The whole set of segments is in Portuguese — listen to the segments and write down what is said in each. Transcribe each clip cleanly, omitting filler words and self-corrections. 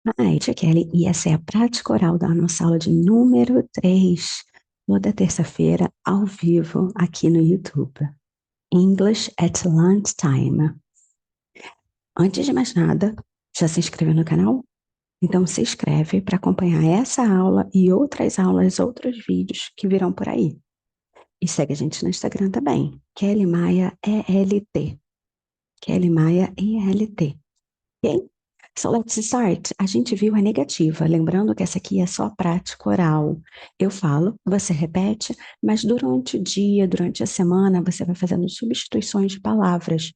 Hi, tia Kelly, e essa é a prática oral da nossa aula de número 3, toda terça-feira, ao vivo, aqui no YouTube. English at lunchtime. Antes de mais nada, já se inscreveu no canal? Então se inscreve para acompanhar essa aula e outras aulas, outros vídeos que virão por aí. E segue a gente no Instagram também, Kelly Maia ELT. Kelly Maia ELT. Ok? So let's start. A gente viu a negativa, lembrando que essa aqui é só prática oral. Eu falo, você repete, mas durante o dia, durante a semana, você vai fazendo substituições de palavras.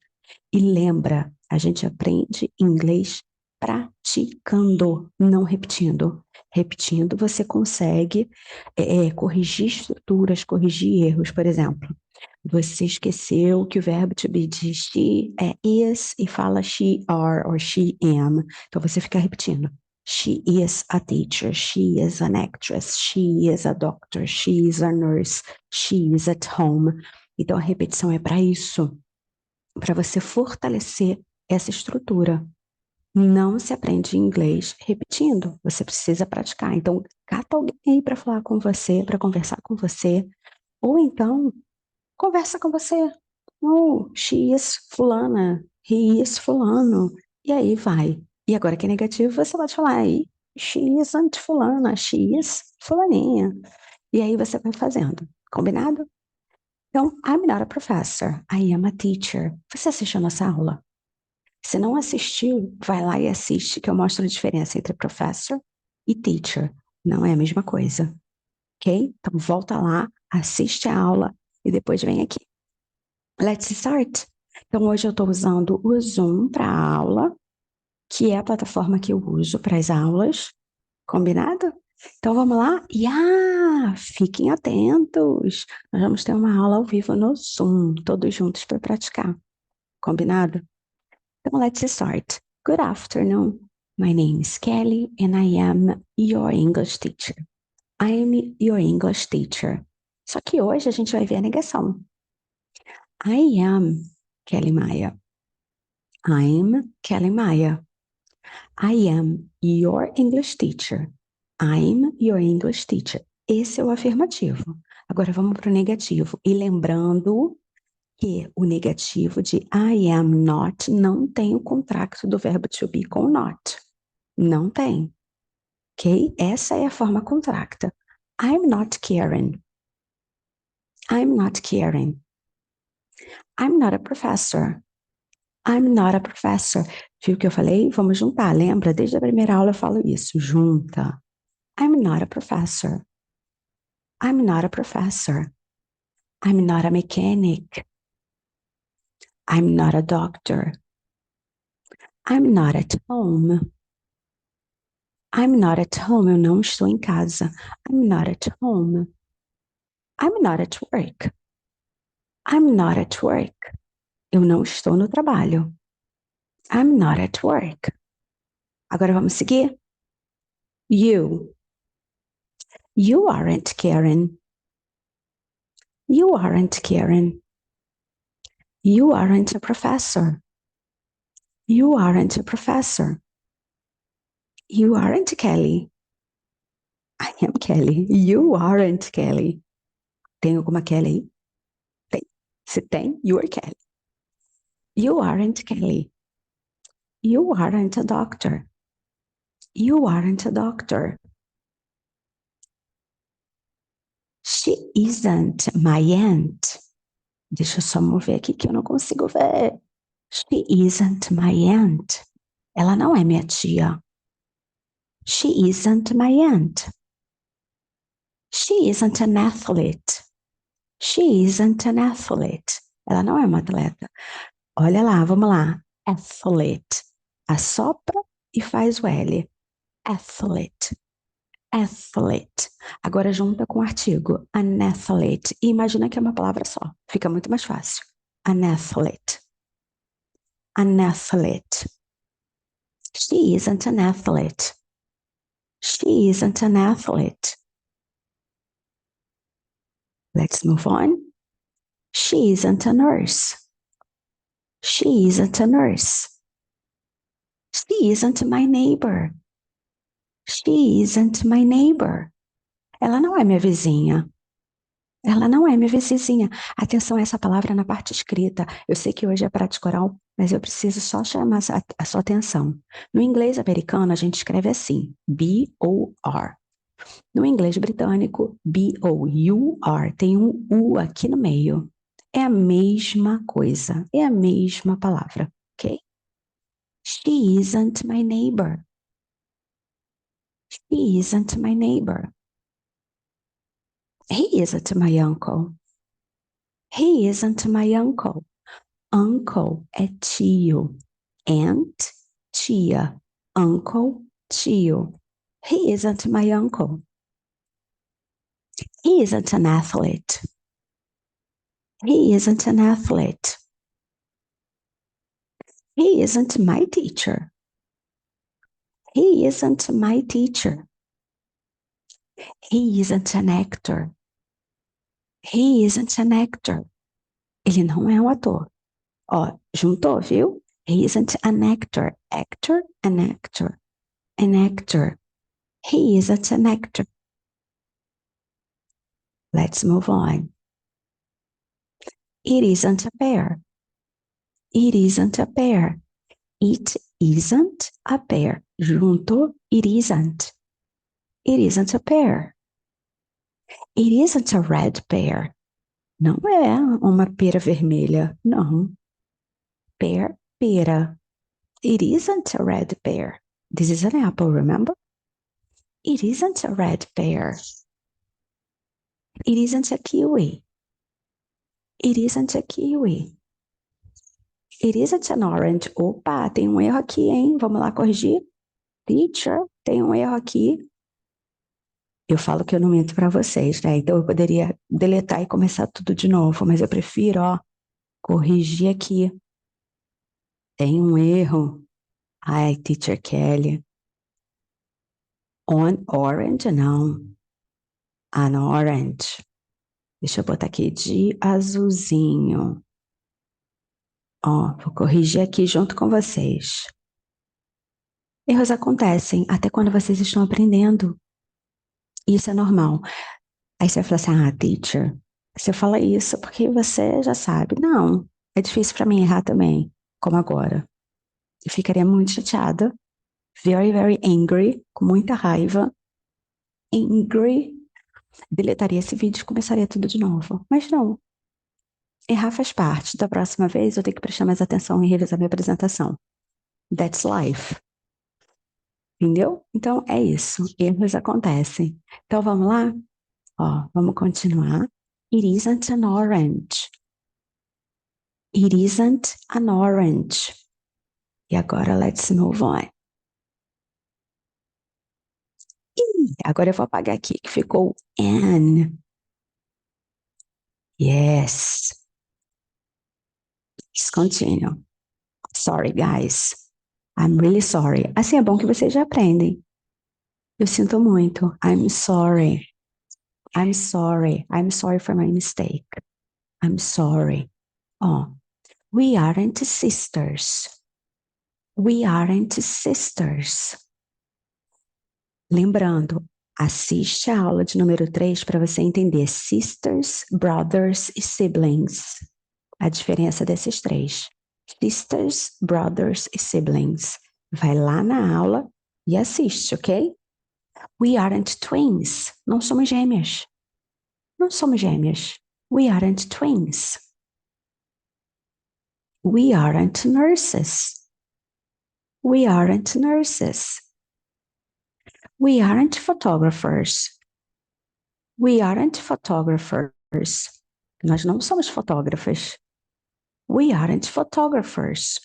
E lembra, a gente aprende inglês praticando, não repetindo. Repetindo, você consegue corrigir estruturas, corrigir erros, por exemplo. Você esqueceu que o verbo to be de she é is e fala she are or she am. Então você fica repetindo. She is a teacher, she is an actress, she is a doctor, she is a nurse, she is at home. Então a repetição é para isso, para você fortalecer essa estrutura. Não se aprende inglês repetindo, você precisa praticar. Então, cata alguém aí para falar com você, para conversar com você, ou então conversa com você. Oh, she is fulana, he is fulano. E aí vai. E agora que é negativo, você pode falar aí, she isn't fulana, she is fulaninha. E aí você vai fazendo. Combinado? Então, I'm not a professor, I am a teacher. Você assistiu a nossa aula? Se não assistiu, vai lá e assiste, que eu mostro a diferença entre professor e teacher. Não é a mesma coisa, ok? Então volta lá, assiste a aula e depois vem aqui. Let's start. Então hoje eu estou usando o Zoom para a aula, que é a plataforma que eu uso para as aulas. Combinado? Então vamos lá? E fiquem atentos. Nós vamos ter uma aula ao vivo no Zoom, todos juntos para praticar. Combinado? Então, let's start. Good afternoon. My name is Kelly and I am your English teacher. I am your English teacher. Só que hoje a gente vai ver a negação. I am Kelly Maia. I'm Kelly Maia. I am your English teacher. I'm your English teacher. Esse é o afirmativo. Agora vamos para o negativo. E lembrando que o negativo de I am not não tem o contracto do verbo to be com not. Não tem. Ok? Essa é a forma contracta. I'm not Karen. I'm not Karen. I'm not a professor. I'm not a professor. Viu o que eu falei? Vamos juntar. Lembra? Desde a primeira aula eu falo isso. Junta. I'm not a professor. I'm not a professor. I'm not a mechanic. I'm not a doctor. I'm not at home. I'm not at home. Eu não estou em casa. I'm not at home. I'm not at work. I'm not at work. Eu não estou no trabalho. I'm not at work. Agora vamos seguir? You. You aren't Karen. You aren't Karen. You aren't a professor. You aren't a professor. You aren't Kelly. I am Kelly. You aren't Kelly. Tem alguma Kelly aí? Tem. Se tem, you are Kelly. You aren't Kelly. You aren't a doctor. You aren't a doctor. She isn't my aunt. Deixa eu só mover aqui que eu não consigo ver. She isn't my aunt. Ela não é minha tia. She isn't my aunt. She isn't an athlete. She isn't an athlete. Ela não é uma atleta. Olha lá, vamos lá. Athlete. Assopra e faz o L. Athlete. Athlete. Agora junta com o artigo. An athlete. E imagina que é uma palavra só. Fica muito mais fácil. An athlete. An athlete. She isn't an athlete. She isn't an athlete. Let's move on. She isn't a nurse. She isn't a nurse. She isn't my neighbor. She isn't my neighbor. Ela não é minha vizinha. Ela não é minha vizinha. Atenção a essa palavra na parte escrita. Eu sei que hoje é prática oral, mas eu preciso só chamar a sua atenção. No inglês americano, a gente escreve assim, B-O-R. No inglês britânico, B-O-U-R. Tem um U aqui no meio. É a mesma coisa. É a mesma palavra, ok? She isn't my neighbor. He isn't my neighbor. He isn't my uncle. He isn't my uncle. Uncle é tio. Aunt, tia. Uncle, tio. He isn't my uncle. He isn't an athlete. He isn't an athlete. He isn't my teacher. He isn't my teacher. He isn't an actor. He isn't an actor. Ele não é um ator. Ó, juntou, viu? He isn't an actor. Actor, an actor. An actor. He isn't an actor. Let's move on. It isn't a bear. It isn't a bear. It isn't a bear. Junto, it isn't. It isn't a bear. It isn't a red bear. Não é uma pera vermelha. Não. Bear, pera. It isn't a red bear. This is an apple, remember? It isn't a red bear. It isn't a kiwi. It isn't a kiwi. It isn't an orange. Opa, tem um erro aqui, hein? Vamos lá corrigir. Teacher, tem um erro aqui. Eu falo que eu não minto para vocês, né? Então eu poderia deletar e começar tudo de novo, mas eu prefiro, ó, corrigir aqui. Tem um erro. Ai, Teacher Kelly. On orange, não. An orange. Deixa eu botar aqui de azulzinho. Ó, vou corrigir aqui junto com vocês. Erros acontecem até quando vocês estão aprendendo. Isso é normal. Aí você vai falar assim, ah, teacher, você fala isso porque você já sabe. Não, é difícil para mim errar também, como agora. Eu ficaria muito chateada, very, very angry, com muita raiva, angry, deletaria esse vídeo e começaria tudo de novo. Mas não, errar faz parte. Da próxima vez eu tenho que prestar mais atenção e revisar minha apresentação. That's life. Entendeu? Então é isso, erros acontecem. Então vamos lá? Ó, vamos continuar. It isn't an orange. It isn't an orange. E agora, let's move on. Agora eu vou apagar aqui, que ficou an. Yes. Let's continue. Sorry, guys. I'm really sorry. Assim é bom que vocês já aprendem. Eu sinto muito. I'm sorry. I'm sorry. I'm sorry for my mistake. I'm sorry. Oh, we aren't sisters. We aren't sisters. Lembrando, assiste a aula de número 3 para você entender sisters, brothers e siblings. A diferença desses três. Sisters, brothers e siblings. Vai lá na aula e assiste, ok? We aren't twins. Não somos gêmeas. Não somos gêmeas. We aren't twins. We aren't nurses. We aren't nurses. We aren't photographers. We aren't photographers. Nós não somos fotógrafas. We aren't photographers.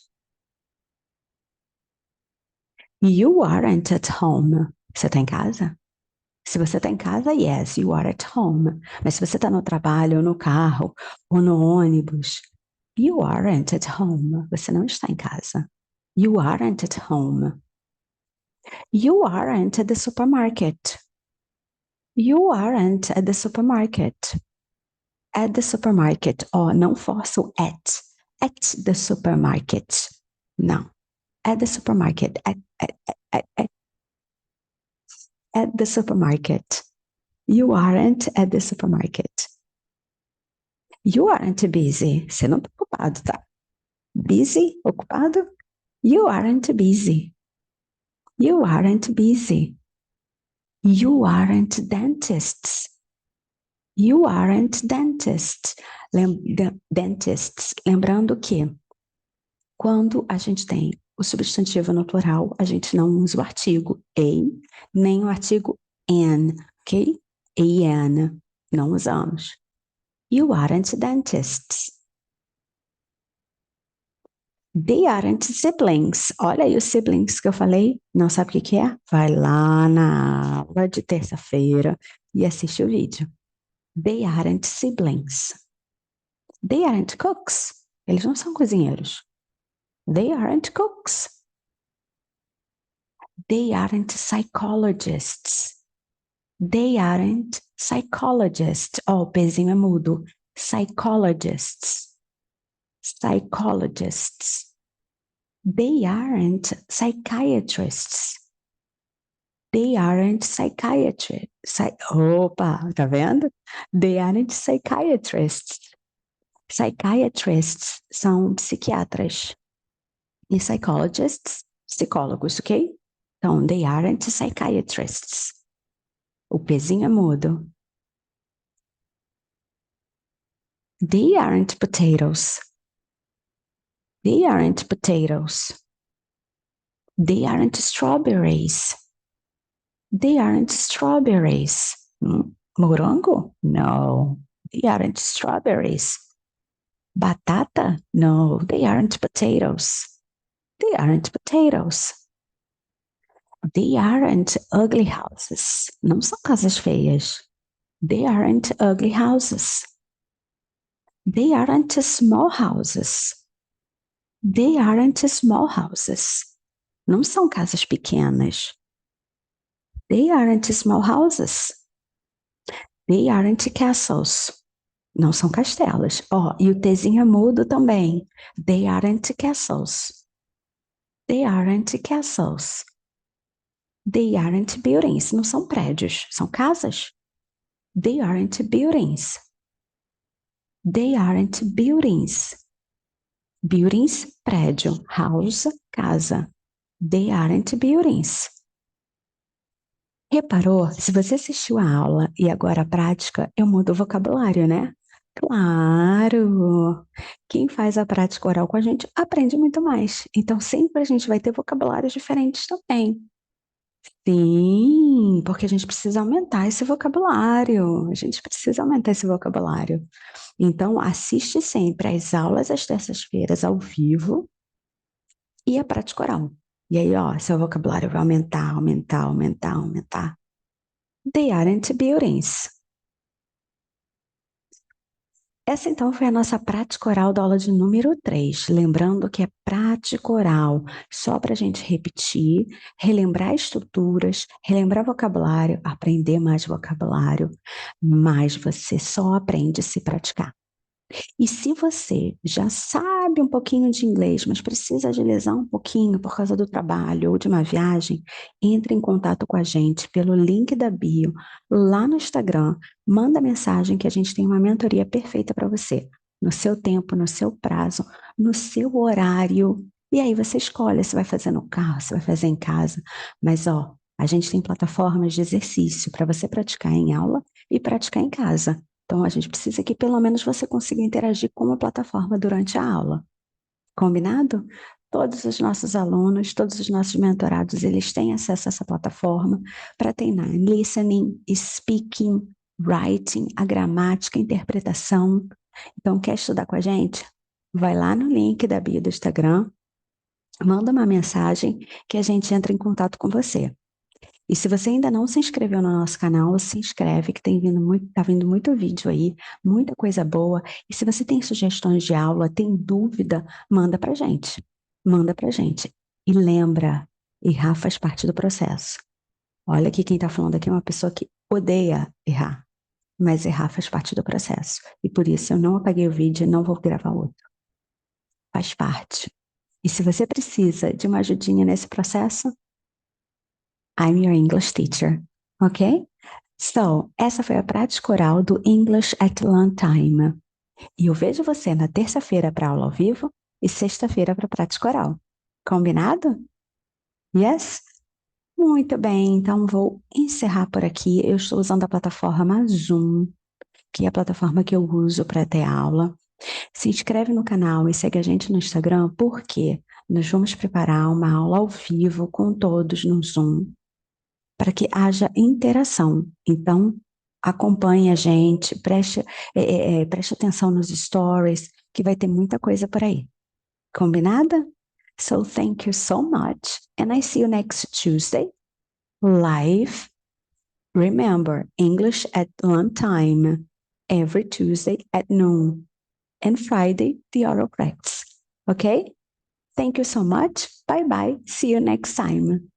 You aren't at home. Você está em casa? Se você está em casa, yes, you are at home. Mas se você está no trabalho, ou no carro, ou no ônibus, you aren't at home. Você não está em casa. You aren't at home. You aren't at the supermarket. You aren't at the supermarket. At the supermarket. Ó, não força o at. At the supermarket. Não. At the supermarket. At. at the supermarket. You aren't at the supermarket. You aren't busy. Você não está ocupado, tá? Busy, ocupado? You aren't busy. You aren't busy. You aren't dentists. You aren't dentists. Dentists. Lembrando que quando a gente tem o substantivo no plural, a gente não usa o artigo a, nem o artigo an, ok? An. Não usamos. You aren't dentists. They aren't siblings. Olha aí os siblings que eu falei. Não sabe o que é? Vai lá na aula de terça-feira e assiste o vídeo. They aren't siblings. They aren't cooks. Eles não são cozinheiros. They aren't cooks. They aren't psychologists. They aren't psychologists. Oh, o pezinho é mudo. Psychologists. Psychologists. They aren't psychiatrists. They aren't psychiatrists. Opa, tá vendo? They aren't psychiatrists. Psychiatrists são psiquiatras. E psychologists, psicólogos, ok? Então, they aren't psychiatrists. O pezinho é mudo. They aren't potatoes. They aren't potatoes. They aren't strawberries. They aren't strawberries. Morango? No. They aren't strawberries. Batata? No. They aren't potatoes. They aren't potatoes. They aren't ugly houses. Não são casas feias. They aren't ugly houses. They aren't small houses. They aren't small houses. Não são casas pequenas. They aren't small houses. They aren't castles. Não são castelos. E o Tzinho é mudo também. They aren't castles. They aren't castles. They aren't buildings. Não são prédios, são casas. They aren't buildings. They aren't buildings. Buildings, prédio. House, casa. They aren't buildings. Reparou? Se você assistiu a aula e agora a prática, eu mudo o vocabulário, né? Claro! Quem faz a prática oral com a gente aprende muito mais. Então, sempre a gente vai ter vocabulários diferentes também. Sim, porque a gente precisa aumentar esse vocabulário. A gente precisa aumentar esse vocabulário. Então, assiste sempre às aulas às terças-feiras ao vivo e a prática oral. E aí, seu vocabulário vai aumentar, aumentar, aumentar, aumentar. They aren't buildings. Essa, então, foi a nossa prática oral da aula de número 3. Lembrando que é prática oral, só para a gente repetir, relembrar estruturas, relembrar vocabulário, aprender mais vocabulário, mas você só aprende se praticar. E se você já sabe um pouquinho de inglês, mas precisa agilizar um pouquinho por causa do trabalho ou de uma viagem, entre em contato com a gente pelo link da bio, lá no Instagram, manda mensagem que a gente tem uma mentoria perfeita para você, no seu tempo, no seu prazo, no seu horário. E aí você escolhe se vai fazer no carro, se vai fazer em casa. Mas, a gente tem plataformas de exercício para você praticar em aula e praticar em casa. Então, a gente precisa que pelo menos você consiga interagir com a plataforma durante a aula. Combinado? Todos os nossos alunos, todos os nossos mentorados, eles têm acesso a essa plataforma para treinar listening, speaking, writing, a gramática, a interpretação. Então, quer estudar com a gente? Vai lá no link da bio do Instagram, manda uma mensagem que a gente entra em contato com você. E se você ainda não se inscreveu no nosso canal, se inscreve, que tá vindo muito vídeo aí, muita coisa boa. E se você tem sugestões de aula, tem dúvida, manda pra gente. Manda pra gente. E lembra, errar faz parte do processo. Olha que quem tá falando aqui é uma pessoa que odeia errar. Mas errar faz parte do processo. E por isso eu não apaguei o vídeo e não vou gravar outro. Faz parte. E se você precisa de uma ajudinha nesse processo, I'm your English teacher. ok? So, essa foi a prática oral do English at Lunchtime. E eu vejo você na terça-feira para aula ao vivo e sexta-feira para prática oral. Combinado? Yes? Muito bem, então vou encerrar por aqui. Eu estou usando a plataforma Zoom, que é a plataforma que eu uso para ter aula. Se inscreve no canal e segue a gente no Instagram, porque nós vamos preparar uma aula ao vivo com todos no Zoom, para que haja interação. Então, acompanhe a gente, preste atenção nos stories, que vai ter muita coisa por aí. Combinada? So, thank you so much, and I see you next Tuesday, live. Remember, English at lunchtime, every Tuesday at noon, and Friday, the oral practice. Okay? Thank you so much. Bye-bye. See you next time.